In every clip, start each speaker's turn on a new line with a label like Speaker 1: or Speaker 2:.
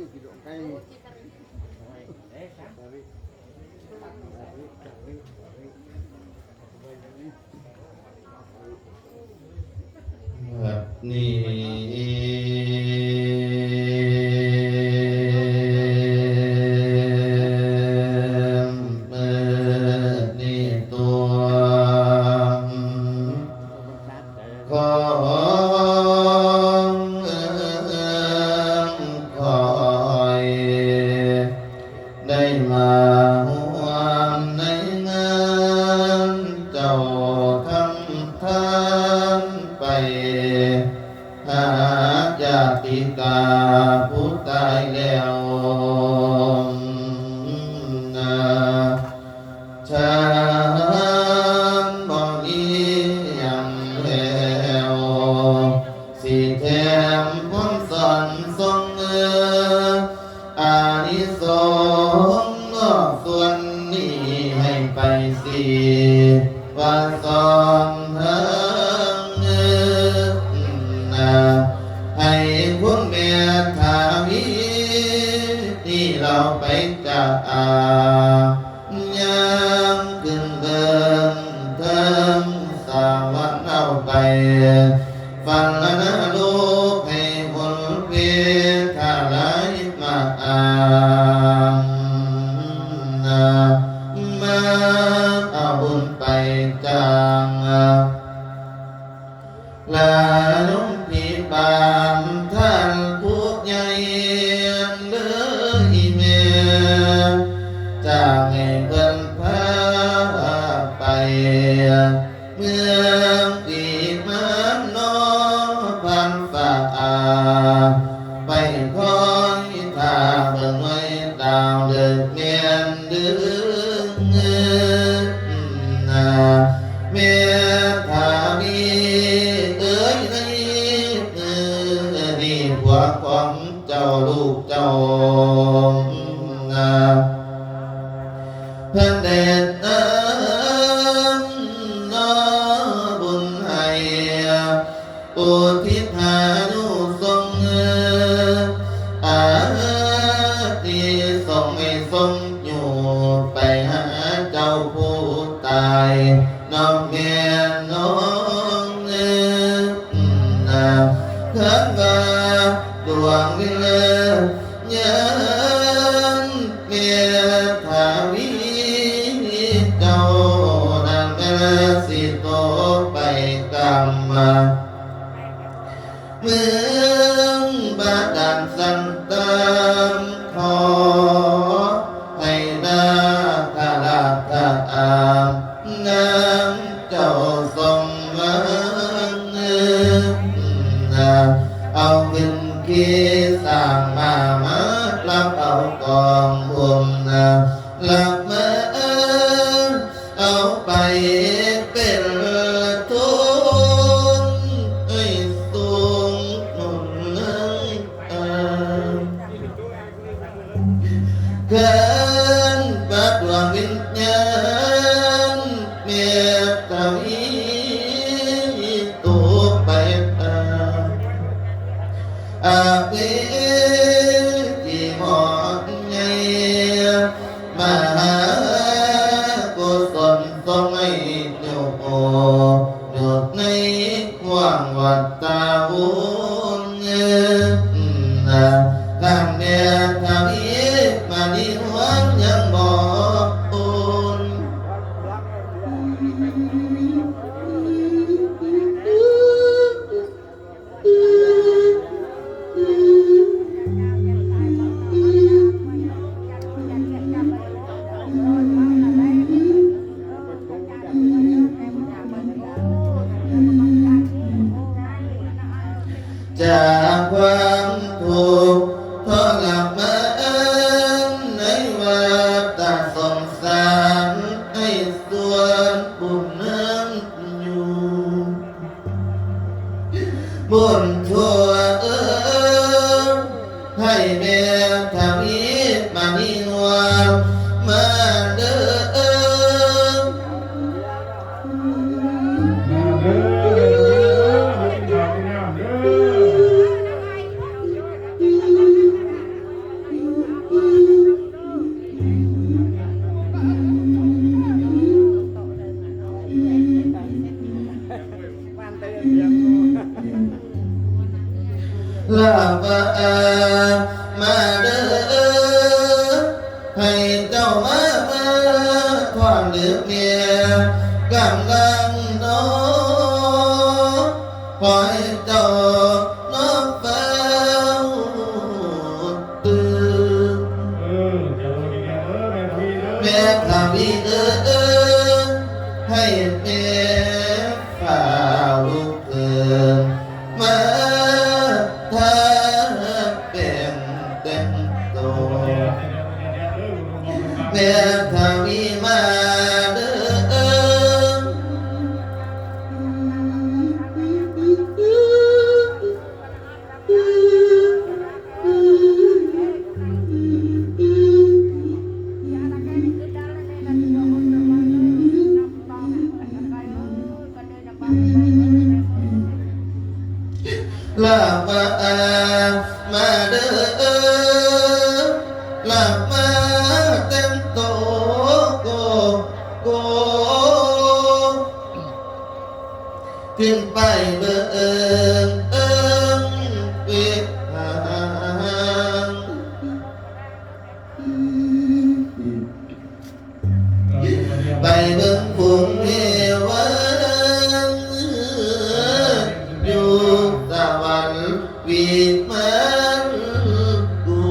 Speaker 1: เ มาเด้อให้เจ้ามาทอดลืมเมียกำลังนอนคอยเจ้านอนเฝ้าตื่นแม่ข้าพี่ให้แม่ฝ่าลูกเกินมาถ้าเป็นเต็มตัวแม่ข้าพี่มาเด้ลามาเด้อลามาเต็มโตโกขึ้นไปเบิ่งเวียหางไปเบิ่งฝูงเทวันอยู่สวรรค์วิมานกู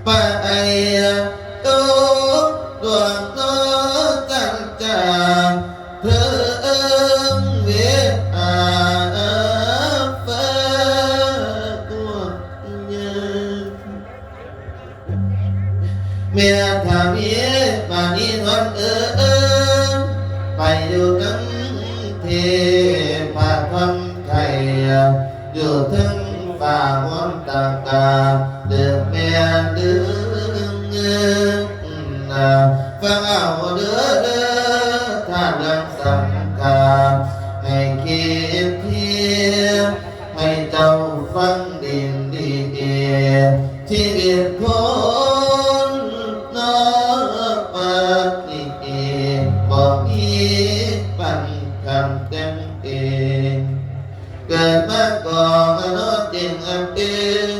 Speaker 1: ไปโตดวงนอจันจาเธอเวอาฟ้าตัวเยืนเมียทำเยี่ยมานี่นอนไปอยู่น้ำเทพาทำไทยอยู่ถึงฝ่าห้องตากาเดือดเมียดึงฟังเอาเด้อถ้าดังสังกาให้คิดเทียบให้เจ้าฟังดีชีวิตคนนอกปฏิบอกมีปันคำเต็มเองเกิดมาก่อนมนุษย์จริงอันเอง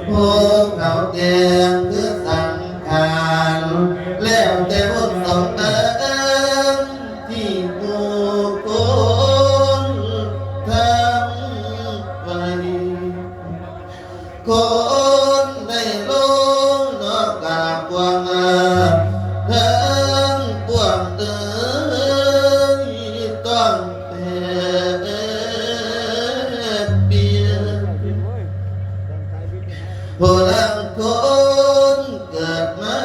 Speaker 1: พวกเขาเตียงคือสังขารแล้วแต่บุญสมบัติที่ผู้คนทำไว้คนได้ลงนอกกาบวงทั้งปวงเดินต้องเปียผู้ลังคนเกิดมา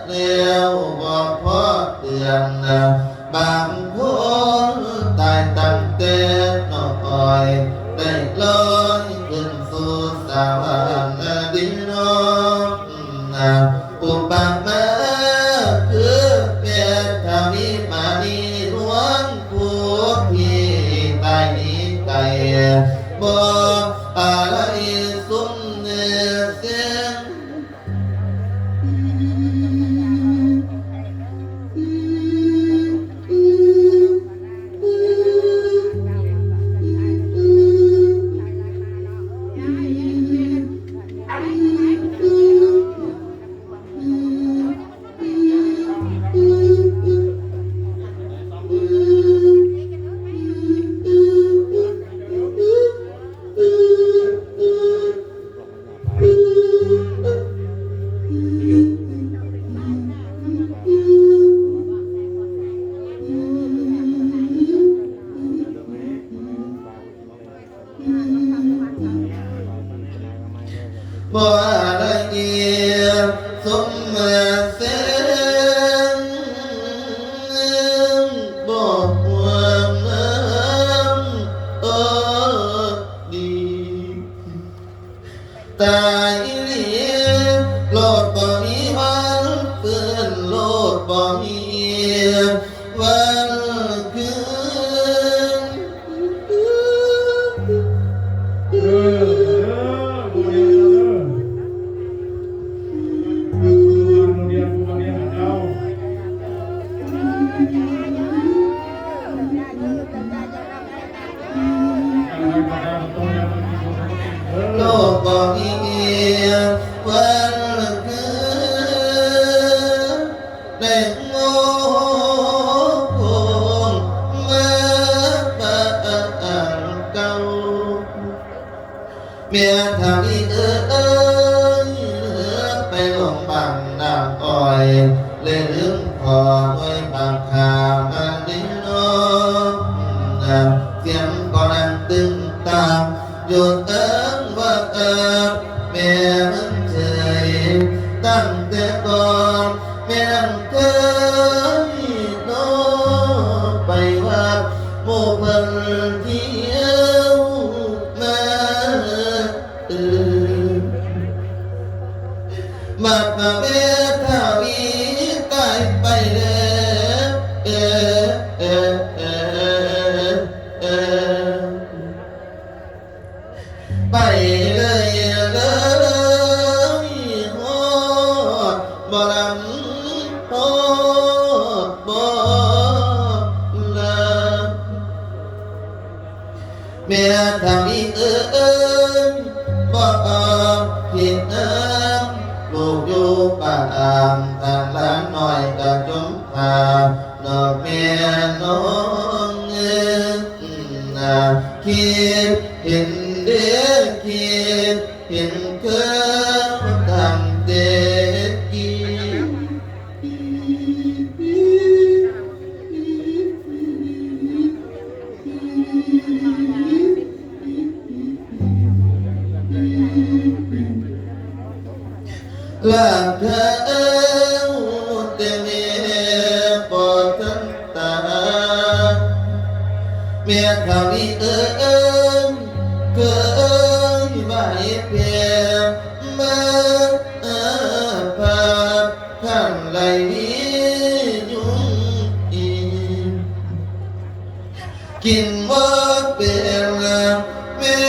Speaker 1: แล้วบอกพ่อเตือนบางคนตายตั้งแต่น้อยได้ลอยขึ้นสู่สวรรค์ดินน้องอุปมาคือเปียทามิมานีล้วนผู้พี่ตายนี้ไกลบอกอะไรสุนเนเสียงบ่อะไรเดียสมมาเส้นบ่ห่วงน้ำดีตายเลียโลดบ่มีวันฝืนโลดบ่มีวันคืน
Speaker 2: เ
Speaker 1: โลกบ่มีวันคืนได้โง่คงมาปะเก่าเมียทำอีไปลงบังน้ำอ้อยเลยลืมพอไว้บางคามันดิ้นน้องเสียงก็ดังตึงตามอยู่เอิงว่าแม่มันเฉยตั้งแต่ก่อนแม่นั่งเคยโน้ไปว่าหมู่เพิ่นเที่ยวมามาพระเวทาวีตายไปแล้วไปเลยโหดบ่ลำโหดบ่ลำเมียทำอีบ่ผิดลูกอยู่ป่าทางหลานน้อยกะจมพานอกเมียน้องคิดเห็นเด็กคิดเห็นเคยทำเด็กกีลาเธอเต็มปอทันตาเมียเขาอีเคยไม่เพียงมาพาท่านไหลยุ่งอีกินว่าเป็นเมีย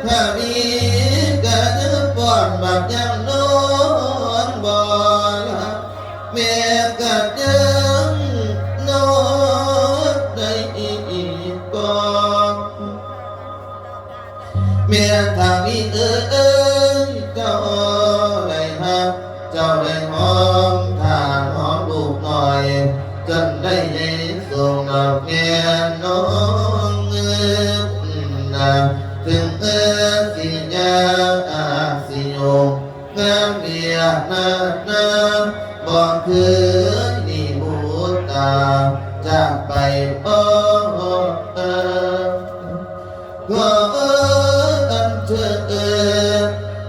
Speaker 1: ถ้ามีก็จะป้อนบักยังนอนบ่ละเมียก็ยังนอนได้อีกก่อนเมียถ้ามีเจ้าได้ฮักเจ้าได้หอมทางหอมลูกหน่อยจนได้ส่งดอกเมียน้องถึงสิยาสิโยงงามเมียนาบอกคือนี่บูตาจากไปก็อันเธอ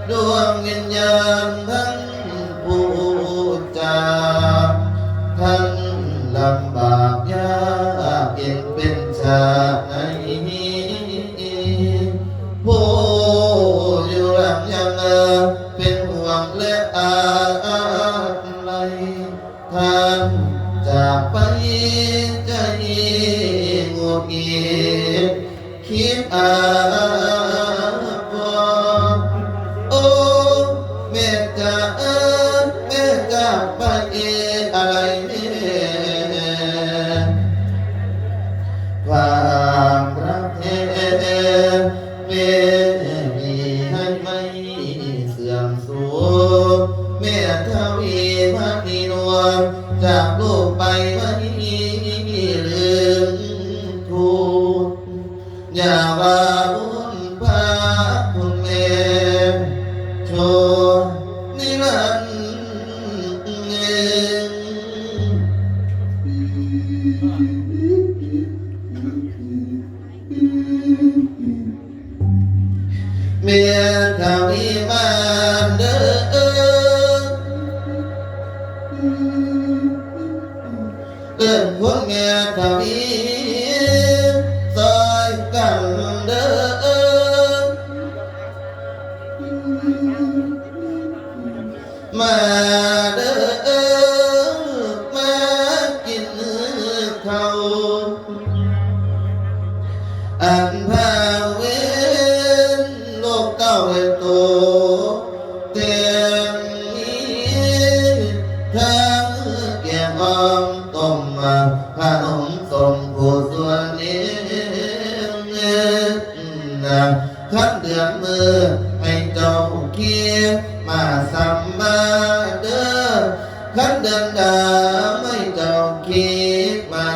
Speaker 1: ดวงวิญญาณทั้งผู้จาท่านลำบากยากเย็นเป็นชาในผู้อยู่หลังยังเป็นห่วงและอะไรท่านจากไปใจงุดหงิดคิดพอโอ้แม่จากไปอะไรความรักแท้แม่มีให้ไม่เสื่อมสูญแม่ทวีพักดีนวลจากลูกไปไม่ลืมทูลอย่าว่าบุญพาคุณแม่โชว์นิรันดร์เมียทวีมาเด้อคนเมียทวีซอยกันเด้อมาเด้อมากินข้าวอันพาเวนโลกเก้าเลยโตเต็มนี้ทั้งแก่ออมต้มพ ขันเดือนมือให้เจ้าเคียมาสัมมาเด้อขันเดือนดาไม่เจ้าเคียมา